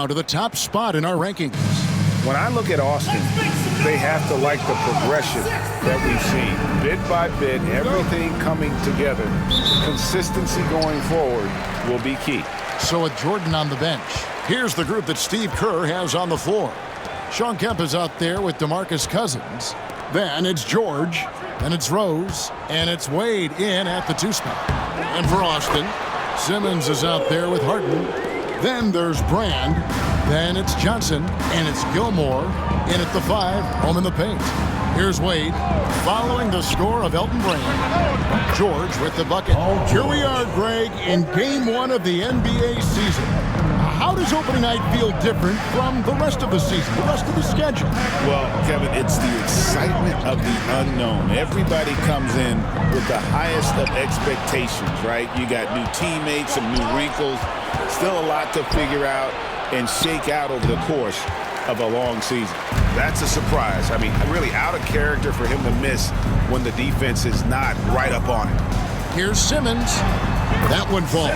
to the top spot in our rankings. When I look at Austin, they have to like the progression that we've seen. Bit by bit, everything coming together. Consistency going forward will be key. So with Jordan on the bench, here's the group that Steve Kerr has on the floor. Shawn Kemp is out there with DeMarcus Cousins. Then it's George, and it's Rose, and it's Wade in at the 2 spot. And for Austin, Simmons is out there with Harden. Then there's Brand. Then it's Johnson, and it's Gilmore in at the 5, home in the paint. Here's Wade, following the score of Elton Brand. George with the bucket. Here we are, Greg, in Game 1 of the NBA season. How does opening night feel different from the rest of the season, the rest of the schedule? Well, Kevin, it's the excitement of the unknown. Everybody comes in with the highest of expectations, right? You got new teammates, some new wrinkles, still a lot to figure out and shake out over the course of a long season. That's a surprise. I mean, really out of character for him to miss when the defense is not right up on it. Here's Simmons. That one falls.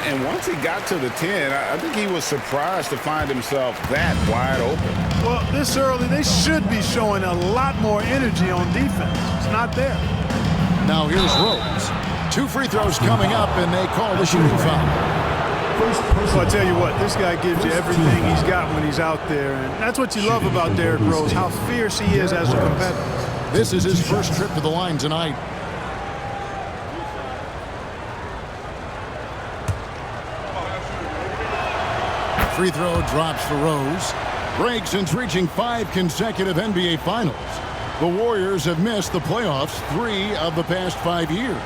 And once he got to the 10, I think he was surprised to find himself that wide open. Well, this early, they should be showing a lot more energy on defense. It's not there. Now here's Rose. 2 free throws coming up, and they call the shooting foul. So I tell you what, this guy gives you everything he's got when he's out there. And that's what you love about Derrick Rose, how fierce he is as a competitor. This is his first trip to the line tonight. Free throw drops for Rose. Break since reaching 5 consecutive NBA Finals. The Warriors have missed the playoffs 3 of the past 5 years.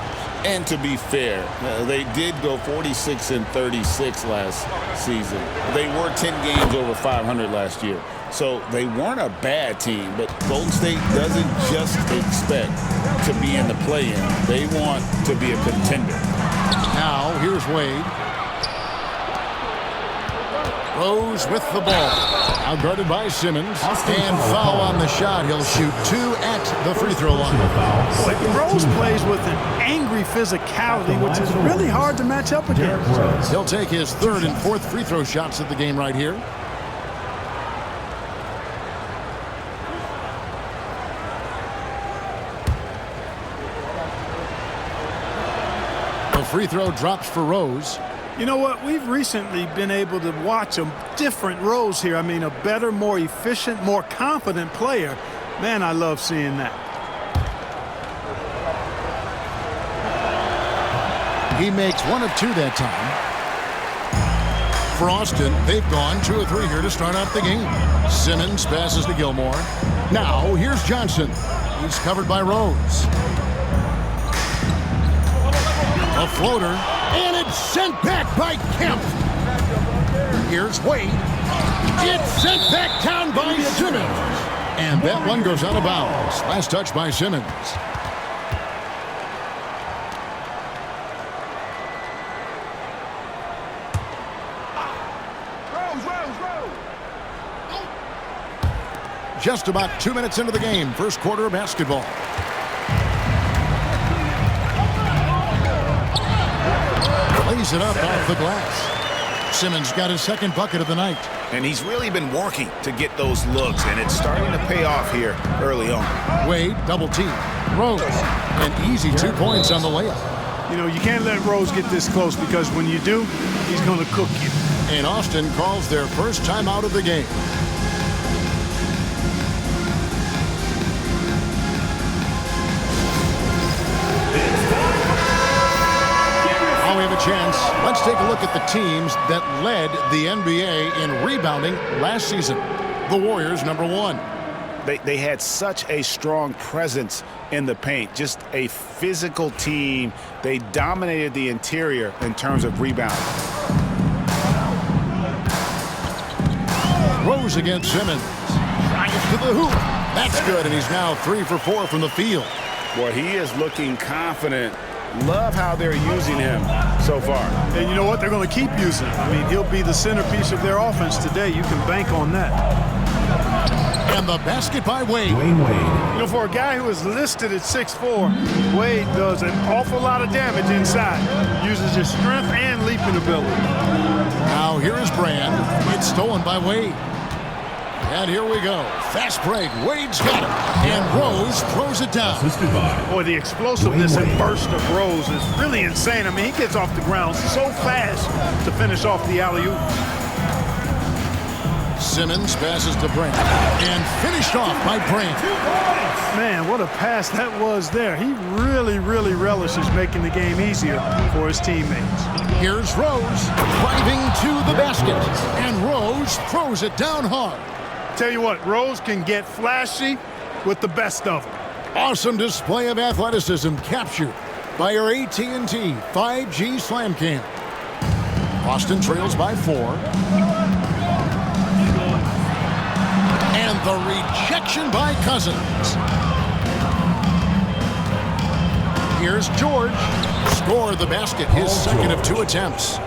And to be fair, they did go 46-36 last season. They were 10 games over 500 last year. So they weren't a bad team, but Golden State doesn't just expect to be in the play-in. They want to be a contender. Now here's Wade. Rose with the ball. Out guarded by Simmons. And foul on the shot. He'll shoot 2 at the free throw line. Rose plays with an angry physicality, which is really hard to match up against. He'll take his 3rd and 4th free throw shots of the game right here. The free throw drops for Rose. You know what? We've recently been able to watch a different Rose here. I mean, a better, more efficient, more confident player. Man, I love seeing that. He makes 1 of 2 that time. For Austin, they've gone 2 of 3 here to start out the game. Simmons passes to Gilmore. Now, here's Johnson. He's covered by Rose. A floater, and it's sent back by Kemp. Here's Wade. It's sent back down by Simmons. And that one goes out of bounds. Last touch by Simmons. Just about 2 minutes into the game. First quarter of basketball. Lays it up off the glass. Simmons got his 2nd bucket of the night. And he's really been working to get those looks, and it's starting to pay off here early on. Wade, double team. Rose, an easy 2 points on the layup. You know, you can't let Rose get this close because when you do, he's going to cook you. And Austin calls their first time out of the game. Now we have a chance. Let's take a look at the teams that led the NBA in rebounding last season. The Warriors, number 1. They had such a strong presence in the paint, just a physical team. They dominated the interior in terms of rebounding. Rose against Simmons. Drives to the hoop. That's good, and he's now 3 for 4 from the field. Boy, he is looking confident. Love how they're using him so far. And you know what? They're going to keep using him. I mean, he'll be the centerpiece of their offense today. You can bank on that. And the basket by Wade. Dwayne Wade. You know, for a guy who is listed at 6'4", Wade does an awful lot of damage inside. Uses his strength and leaping ability. Now here is Brand. It's stolen by Wade. And here we go. Fast break. Wade's got it. And Rose throws it down. Assisted by Boy, the explosiveness Dwayne and Wade. burst of Rose is really insane. I mean, he gets off the ground so fast to finish off the alley-oop. Simmons passes to Brand. And finished off by Brand. Man, what a pass that was there. He really, really relishes making the game easier for his teammates. Here's Rose driving to the basket. And Rose throws it down hard. Tell you what, Rose can get flashy with the best of them. Awesome display of athleticism captured by our AT&T 5G Slam Cam. Austin trails by 4. And the rejection by Cousins. Here's George. Score the basket, his second of 2 attempts.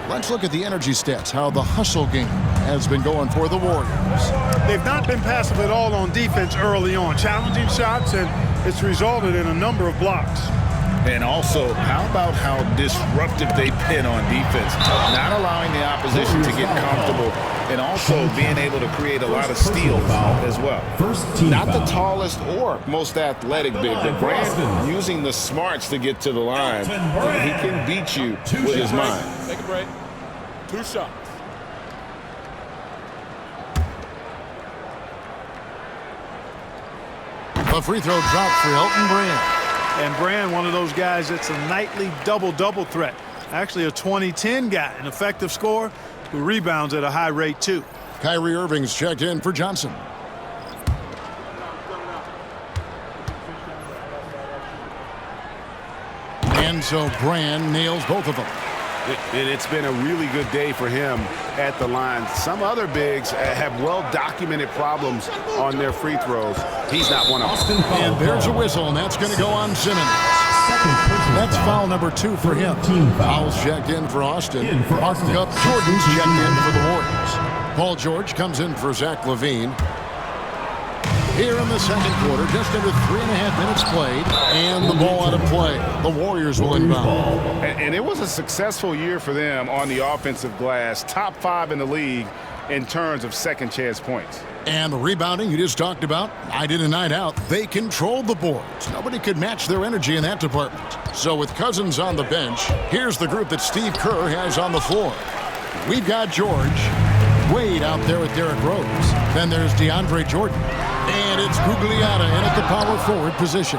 Let's look at the energy stats, how the hustle game has been going for the Warriors. They've not been passive at all on defense early on. Challenging shots, and it's resulted in a number of blocks. And also, how about how disruptive they've been on defense? Not allowing the opposition to get comfortable, and also being able to create a lot of steal as well. First team Not the foul. tallest or most athletic big, but Brand using the smarts to get to the line. He can beat you with his mind. Take a break. 2 shots. A free throw drop for Elton Brand. And Brand, one of those guys that's a nightly double-double threat. Actually a 20-10 guy, an effective scorer who rebounds at a high rate too. Kyrie Irving's checked in for Johnson. And so Brand nails both of them. It's been a really good day for him at the line. Some other bigs have well-documented problems on their free throws. He's not one of them. And there's a whistle, and that's going to go on Simmons. That's foul number 2 for him. Fouls checked in for Austin. Martin Cup Jordan's checked in for the Warriors. Paul George comes in for Zach LaVine. Here in the second quarter, just under 3.5 minutes played, and the ball out of play. The Warriors will inbound. And it was a successful year for them on the offensive glass. Top 5 in the league in terms of second chance points. And the rebounding you just talked about, night in and night out, they controlled the boards. Nobody could match their energy in that department. So with Cousins on the bench, here's the group that Steve Kerr has on the floor. We've got George, Wade out there with Derrick Rose. Then there's DeAndre Jordan. And it's Gugliotta in at the power forward position.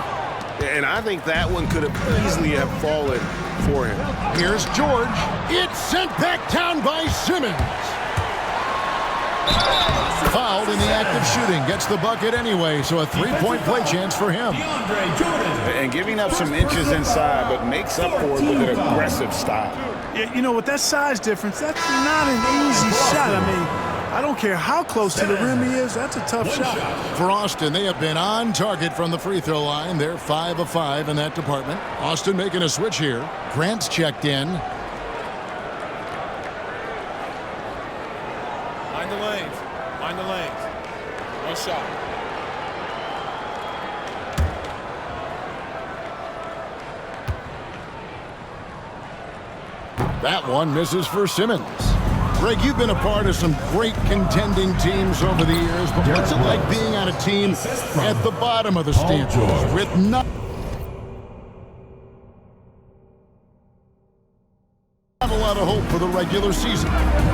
And I think that one could have easily have fallen for him. Here's George. It's sent back down by Simmons. Fouled in the act of shooting. Gets the bucket anyway, so a 3-point play chance for him. And giving up some inches inside, but makes up for it with an aggressive style. You know, with that size difference, that's not an easy shot. I mean, I don't care how close to the rim he is, that's a tough shot. For Austin, they have been on target from the free throw line. They're 5 of 5 in that department. Austin making a switch here. Grant's checked in. Mind the lanes. Mind the lanes. 1 shot. That one misses for Simmons. Greg, you've been a part of some great contending teams over the years, but what's it like being on a team at the bottom of the standings with not a lot of hope for the regular season?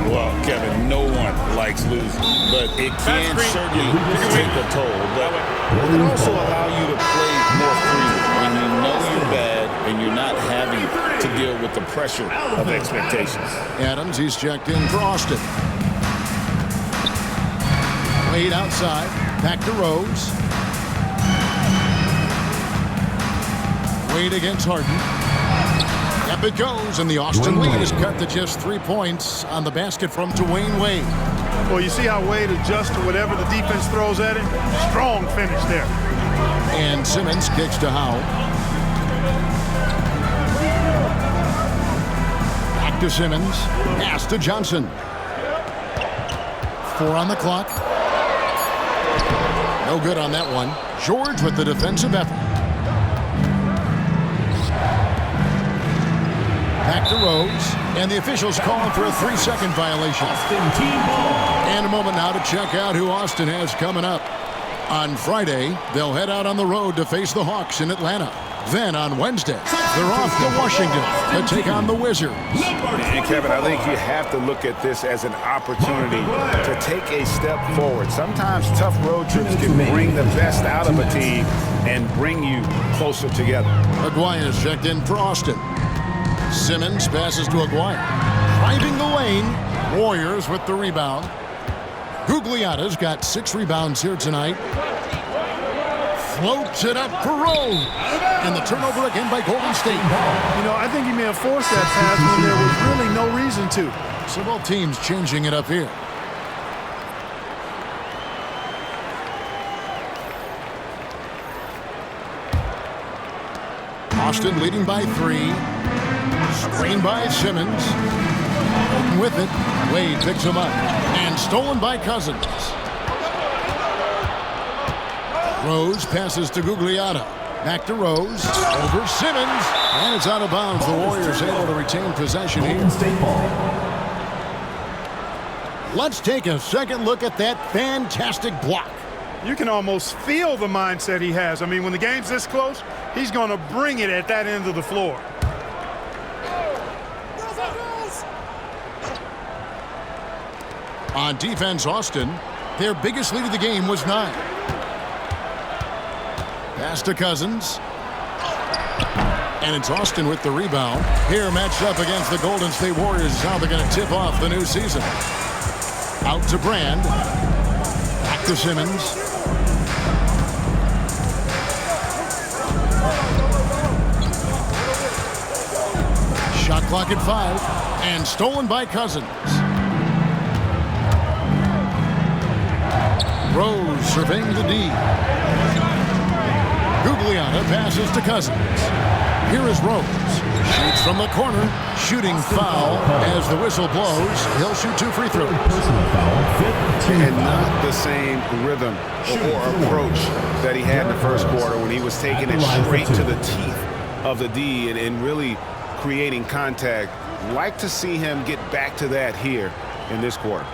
Well, Kevin, no one likes losing, but it can certainly take a toll. But it can also allow you to play more freely when you know you're bad and you're not having to deal with the pressure of expectations. Adams, he's checked in for Austin. Wade outside, back to Rose. Wade against Harden. Up it goes, and the Austin lead is cut to just 3 points on the basket from Dwayne Wade. Well, you see how Wade adjusts to whatever the defense throws at him? Strong finish there. And Simmons kicks to Howe. Back to Simmons. Pass to Johnson. 4 on the clock. No good on that one. George with the defensive effort. Back to Rose. And the officials calling for a 3-second violation. And a moment now to check out who Austin has coming up. On Friday, they'll head out on the road to face the Hawks in Atlanta. Then on Wednesday, they're off to Washington to take on the Wizards. And Kevin, I think you have to look at this as an opportunity to take a step forward. Sometimes tough road trips can bring the best out of a team and bring you closer together. Aguirre is checked in for Austin. Simmons passes to Aguirre. Driving the lane. Warriors with the rebound. Gugliotta's got 6 rebounds here tonight. Floats it up for Rose. And the turnover again by Golden State. You know, I think he may have forced that pass when there was really no reason to. So both teams changing it up here. Austin leading by 3. Screen by Simmons. Open with it. Wade picks him up. And stolen by Cousins. Rose passes to Gugliotta. Back to Rose. Over Simmons. And it's out of bounds. The Warriors able to retain possession here. Let's take a second look at that fantastic block. You can almost feel the mindset he has. I mean, when the game's this close, he's going to bring it at that end of the floor. On defense, Austin, their biggest lead of the game was 9. Pass to Cousins. And it's Austin with the rebound. Here matched up against the Golden State Warriors is how they're going to tip off the new season. Out to Brand. Back to Simmons. Shot clock at 5. And stolen by Cousins. Rose surveying the D. Gugliotta passes to Cousins. Here is Rose. Shoots from the corner. Shooting foul as the whistle blows. He'll shoot 2 free throws. And not the same rhythm or approach that he had in the first quarter when he was taking it straight to the teeth of the D and really creating contact. Like to see him get back to that here in this quarter.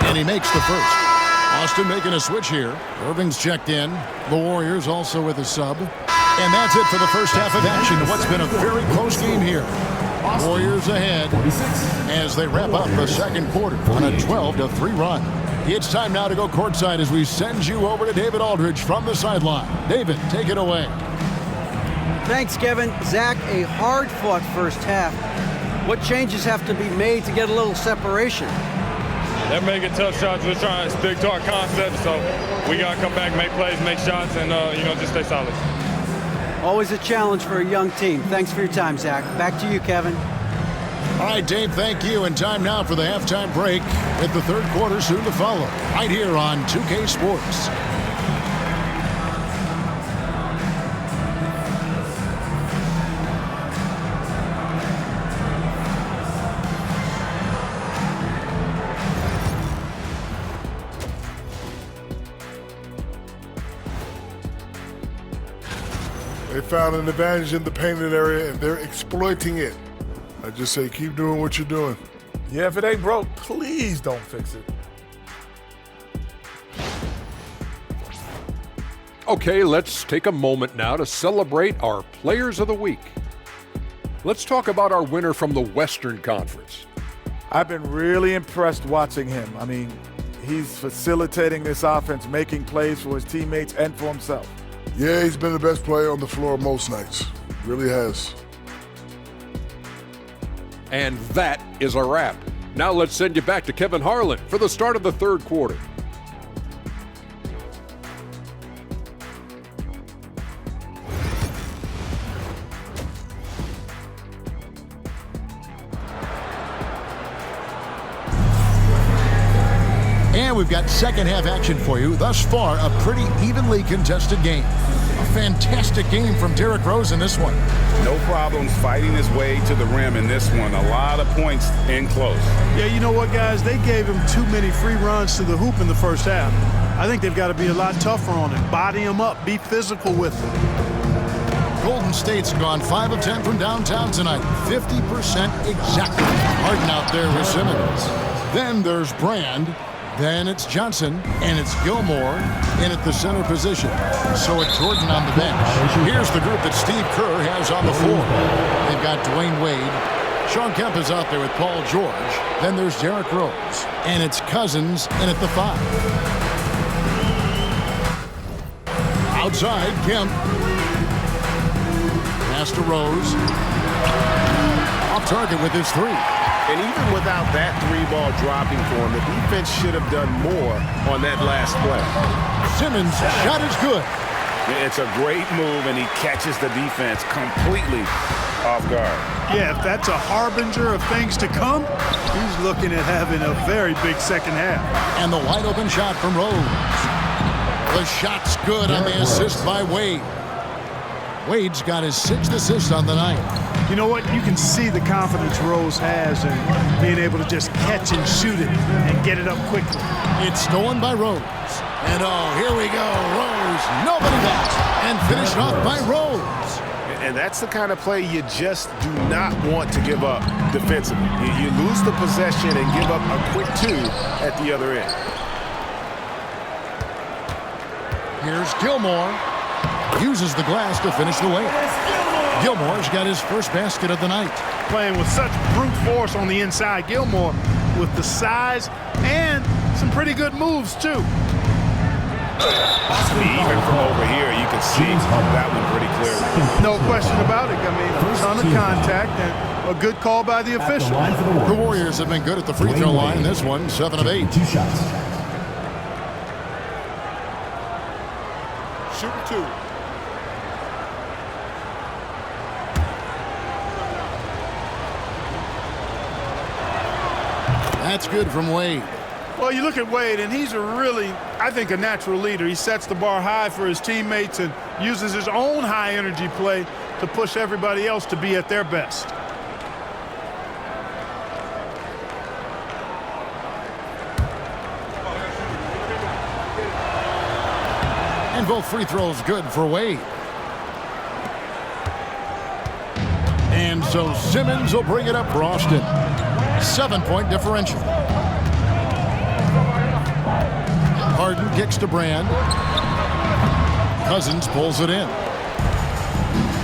And he makes the first. Austin making a switch here. Irving's checked in. The Warriors also with a sub. And that's it for the first half of action. What's been a very close game here. Warriors ahead as they wrap up the second quarter on a 12-3 run. It's time now to go courtside as we send you over to David Aldridge from the sideline. David, take it away. Thanks, Kevin. Zach, a hard-fought first half. What changes have to be made to get a little separation? They're making tough shots. We're trying to stick to our concept, so we got to come back, make plays, make shots, and, just stay solid. Always a challenge for a young team. Thanks for your time, Zach. Back to you, Kevin. All right, Dave, thank you. And time now for the halftime break with the third quarter soon to follow right here on 2K Sports. They found an advantage in the painted area, and they're exploiting it. I just say keep doing what you're doing. Yeah, if it ain't broke, please don't fix it. Okay, let's take a moment now to celebrate our Players of the Week. Let's talk about our winner from the Western Conference. I've been really impressed watching him. I mean, he's facilitating this offense, making plays for his teammates and for himself. Yeah, he's been the best player on the floor most nights. Really has. And that is a wrap. Now let's send you back to Kevin Harlan for the start of the third quarter. And we've got second half action for you. Thus far, a pretty evenly contested game. A fantastic game from Derrick Rose in this one. No problems fighting his way to the rim in this one. A lot of points in close. Yeah, you know what, guys? They gave him too many free runs to the hoop in the first half. I think they've got to be a lot tougher on him. Body him up. Be physical with him. Golden State's gone 5 of 10 from downtown tonight. 50% exactly. Harden out there with Simmons. Then there's Brand. Then it's Johnson, and it's Gilmore in at the center position. So it's Jordan on the bench. Here's the group that Steve Kerr has on the floor. They've got Dwayne Wade. Sean Kemp is out there with Paul George. Then there's Derrick Rose, and it's Cousins in at the 5. Outside, Kemp. Pass to Rose. Off target with his 3. And even without that 3-ball dropping for him, the defense should have done more on that last play. Simmons' shot is good. It's a great move, and he catches the defense completely off guard. Yeah, if that's a harbinger of things to come, he's looking at having a very big second half. And the wide open shot from Rose. The shot's good on the assist by Wade. Wade's got his 6th assist on the night. You know what? You can see the confidence Rose has in being able to just catch and shoot it and get it up quickly. It's stolen by Rose. And oh, here we go. Rose, nobody got. And finished off by Rose. And that's the kind of play you just do not want to give up defensively. You lose the possession and give up a quick 2 at the other end. Here's Gilmore. Uses the glass to finish the layup. Gilmore's got his first basket of the night. Playing with such brute force on the inside. Gilmore with the size and some pretty good moves, too. Even from over here, you can see that one pretty clearly. No question about it. I mean, a ton of contact and a good call by the official. The Warriors have been good at the free throw line in this one, 7 of 8. 2 shots. Shooting 2. That's good from Wade. Well, you look at Wade, and he's I think, a natural leader. He sets the bar high for his teammates and uses his own high-energy play to push everybody else to be at their best. And both free throws good for Wade. And so Simmons will bring it up for Austin. 7-point differential. Harden kicks to Brand. Cousins pulls it in.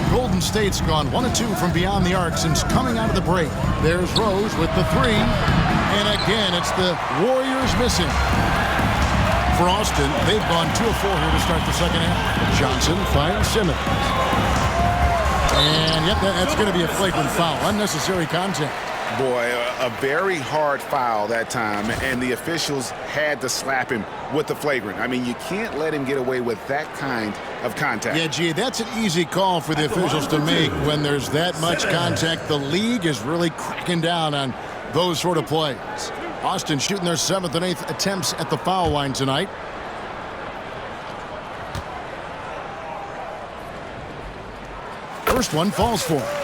Golden State's gone 1 of 2 from beyond the arc since coming out of the break. There's Rose with the 3. And again, it's the Warriors missing. For Austin, they've gone 2 of 4 here to start the second half. Johnson finds Simmons. And yep, that's going to be a flagrant foul. Unnecessary contact. Boy, a very hard foul that time, and the officials had to slap him with the flagrant. I mean, you can't let him get away with that kind of contact. Yeah, gee, that's an easy call for the officials to make when there's that much contact. The league is really cracking down on those sort of plays. Austin shooting their 7th and 8th attempts at the foul line tonight. First one falls for him.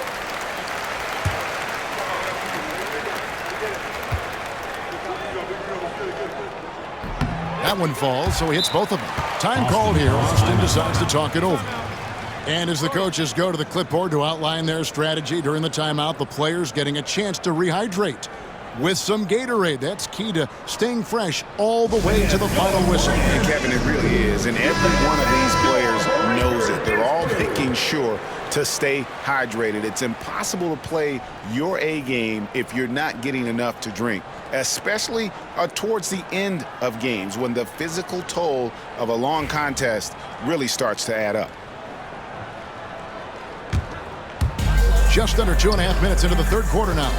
That one falls, so he hits both of them. Time called here. Austin decides to talk it over. And as the coaches go to the clipboard to outline their strategy during the timeout, the players getting a chance to rehydrate with some Gatorade. That's key to staying fresh all the way to the final whistle. And Kevin, it really is. And every one of these players knows it. They're all making sure to stay hydrated. It's impossible to play your A game if you're not getting enough to drink, especially towards the end of games when the physical toll of a long contest really starts to add up. Just under 2.5 minutes into the third quarter now.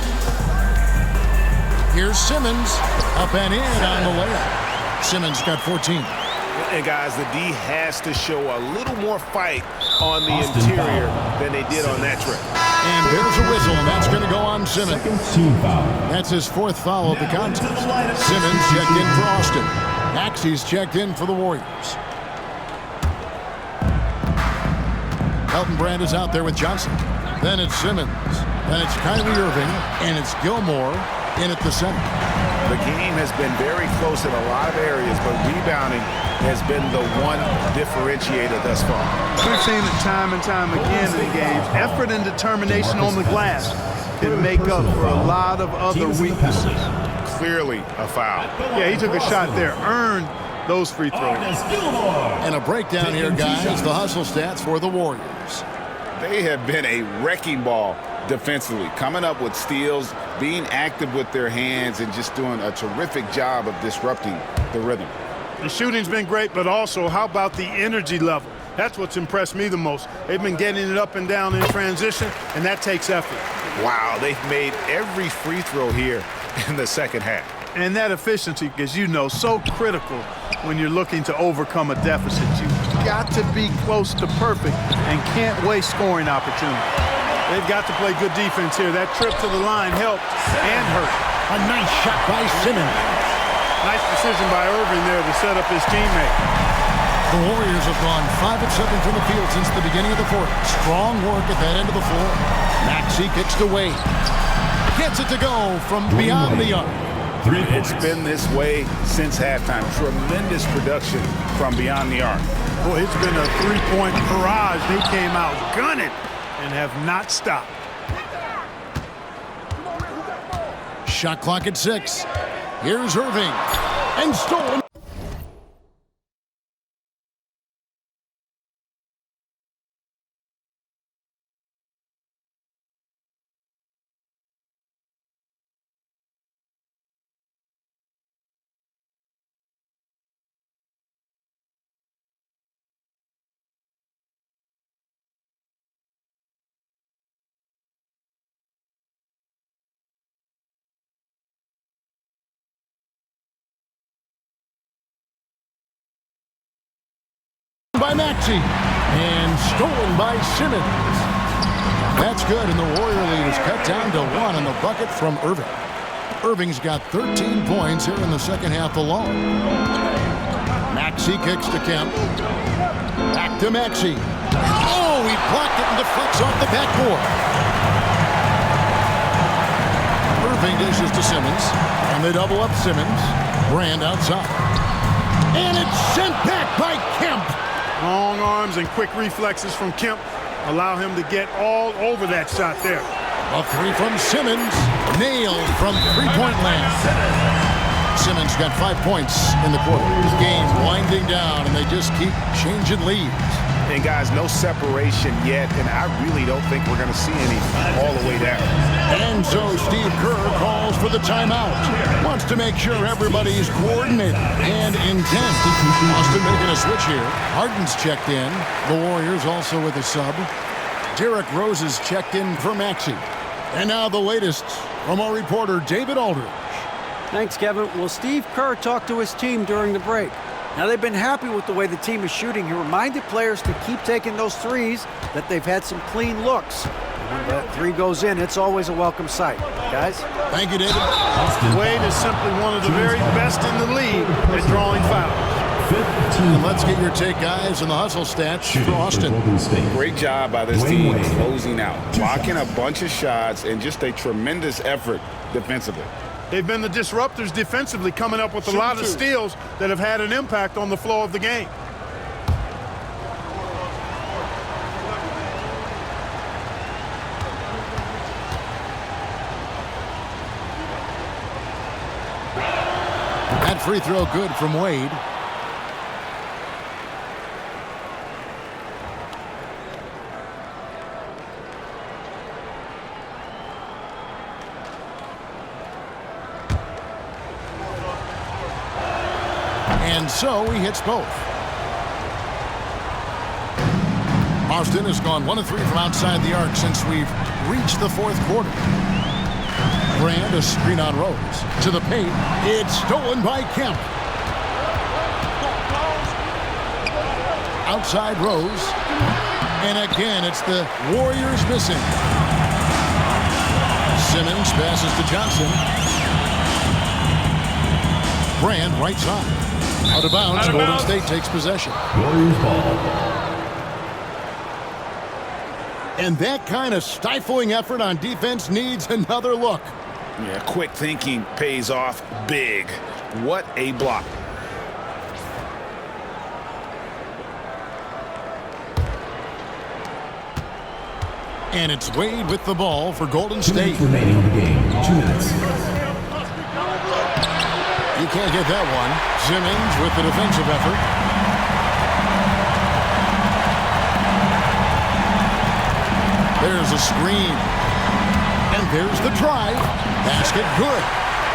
Here's Simmons, up and in on the layup. Simmons got 14. And guys, the D has to show a little more fight on the interior than they did on that trip. And there's a whistle, and that's going to go on Simmons. That's his 4th foul of the contest. Simmons checked in for Austin. Maxey's checked in for the Warriors. Elton Brand is out there with Johnson. Then it's Simmons. Then it's Kyrie Irving. And it's Gilmore in at the center. The game has been very close in a lot of areas, but rebounding has been the one differentiator thus far. We've seen it time and time again in games. Effort and determination on the glass can make up for a lot of other weaknesses. Clearly a foul. Yeah, he took a shot there, earned those free throws. And a breakdown here, guys. The hustle stats for the Warriors. They have been a wrecking ball defensively, coming up with steals, being active with their hands, and just doing a terrific job of disrupting the rhythm. The shooting's been great, but also how about the energy level? That's what's impressed me the most. They've been getting it up and down in transition, and that takes effort. Wow, they've made every free throw here in the second half. And that efficiency, as you know, so critical when you're looking to overcome a deficit. You've got to be close to perfect and can't waste scoring opportunity. They've got to play good defense here. That trip to the line helped and hurt. A nice shot by Simmons. Nice decision by Irving there to set up his teammate. The Warriors have gone 5 of 7 from the field since the beginning of the fourth. Strong work at that end of the floor. Maxey kicks to Wade. Gets it to go from beyond the arc. It's been this way since halftime. Tremendous production from beyond the arc. Boy, it's been a three-point barrage. They came out gunning and have not stopped. Shot clock at 6. Here's Irving. And stolen. By Maxey and stolen by Simmons. That's good, and the Warrior lead is cut down to 1 on the bucket from Irving. Irving's got 13 points here in the second half alone. Maxey kicks to Kemp. Back to Maxey. Oh, he blocked it and deflects off the backboard. Irving dishes to Simmons, and they double up Simmons. Brand outside. And it's sent back by Kemp. Long arms and quick reflexes from Kemp allow him to get all over that shot there. A three from Simmons. Nailed from three-point land. Simmons got 5 points in the quarter. Game winding down, and they just keep changing leads. And guys, no separation yet, and I really don't think we're going to see any all the way down. And so Steve Kerr calls for the timeout. Wants to make sure everybody's coordinated and intent. Austin making a switch here. Harden's checked in. The Warriors also with a sub. Derrick Rose is checked in for Maxey. And now the latest from our reporter, David Aldridge. Thanks, Kevin. Well, Steve Kerr talked to his team during the break. Now, they've been happy with the way the team is shooting. He reminded players to keep taking those threes, that they've had some clean looks. When that three goes in, it's always a welcome sight. Guys? Thank you, David. Wade is simply one of the very best in the league at drawing fouls. And let's get your take, guys, on the hustle stats for Austin. Great job by this team closing out, blocking a bunch of shots, and just a tremendous effort defensively. They've been the disruptors defensively, coming up with a lot of steals that have had an impact on the flow of the game. That free throw good from Wade. And so he hits both. Austin has gone 1 of 3 from outside the arc since we've reached the fourth quarter. Brand, a screen on Rose. To the paint. It's stolen by Kemp. Outside Rose. And again, it's the Warriors missing. Simmons passes to Johnson. Brand, right side. Out of bounds, Golden State takes possession. Warriors ball. And that kind of stifling effort on defense needs another look. Yeah, quick thinking pays off big. What a block. And it's Wade with the ball for Golden State. 2 minutes remaining in the game. 2 minutes. You can't get that one. Simmons with the defensive effort. There's a screen. And there's the drive. Basket good.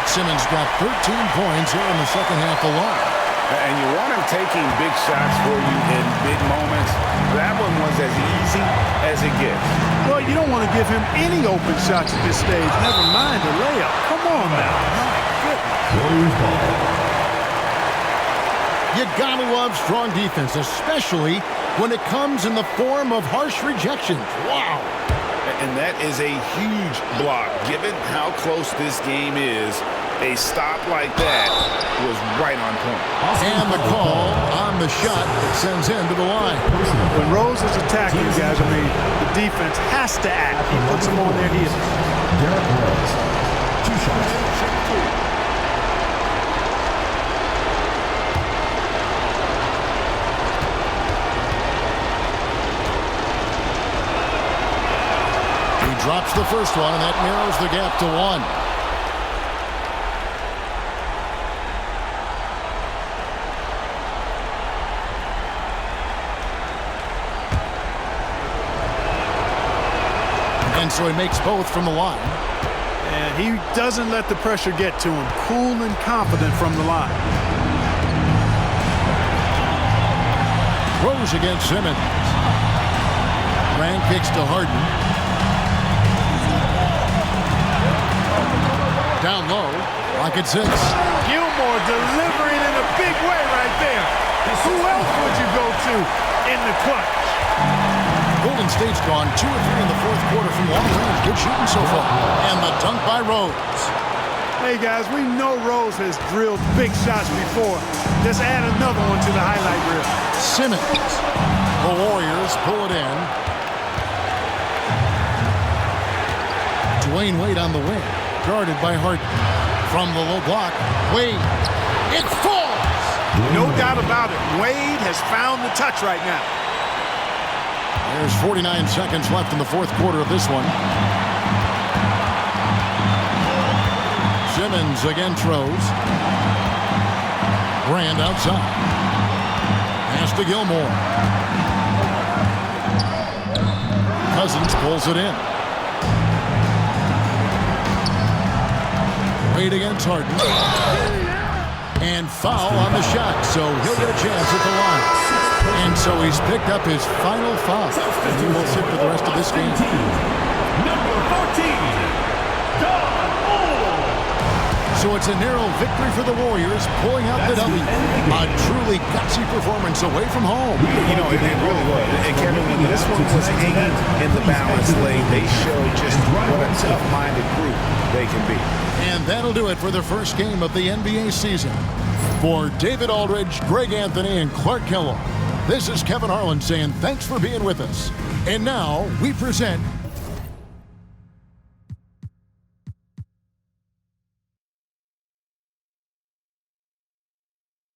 Simmons got 13 points here in the second half alone. And you want him taking big shots for you in big moments. That one was as easy as it gets. Well, you don't want to give him any open shots at this stage. Never mind a layup. Come on now. My goodness. Warriors ball. You gotta love strong defense, especially when it comes in the form of harsh rejections. Wow. And that is a huge block. Given how close this game is, a stop like that was right on point. And the call on the shot that sends him to the line. When Rose is attacking, guys, I mean, the defense has to act. He puts them on their heels. Derrick Rose. 2 shots. He drops the first one, and that narrows the gap to 1. And so he makes both from the line. And he doesn't let the pressure get to him. Cool and confident from the line. Rose against Simmons. Grant kicks to Harden. Down low. Rocket 6. Gilmore delivering in a big way right there. Who else would you go to in the clutch? Golden State's gone 2 of 3 in the fourth quarter from long range. Good shooting so far. And the dunk by Rose. Hey, guys, we know Rose has drilled big shots before. Just add another one to the highlight reel. Simmons. The Warriors pull it in. Dwayne Wade on the wing. Guarded by Harden. From the low block. Wade. It falls. No doubt about it. Wade has found the touch right now. There's 49 seconds left in the fourth quarter of this one. Simmons against Rose. Grant outside. Pass to Gilmore. Cousins pulls it in. Wade against Harden. And foul on the shot, so he'll get a chance at the line. And so he's picked up his final foul. And he will sit for the rest of this game. Number 14. So it's a narrow victory for the Warriors, pulling out the W. A truly gutsy performance away from home. You know, it really was. And Kevin, when this one was hanging in the balance lane, they showed just what a tough-minded group they can be. And that'll do it for the first game of the NBA season. For David Aldridge, Greg Anthony, and Clark Kellogg, this is Kevin Harlan saying thanks for being with us. And now we present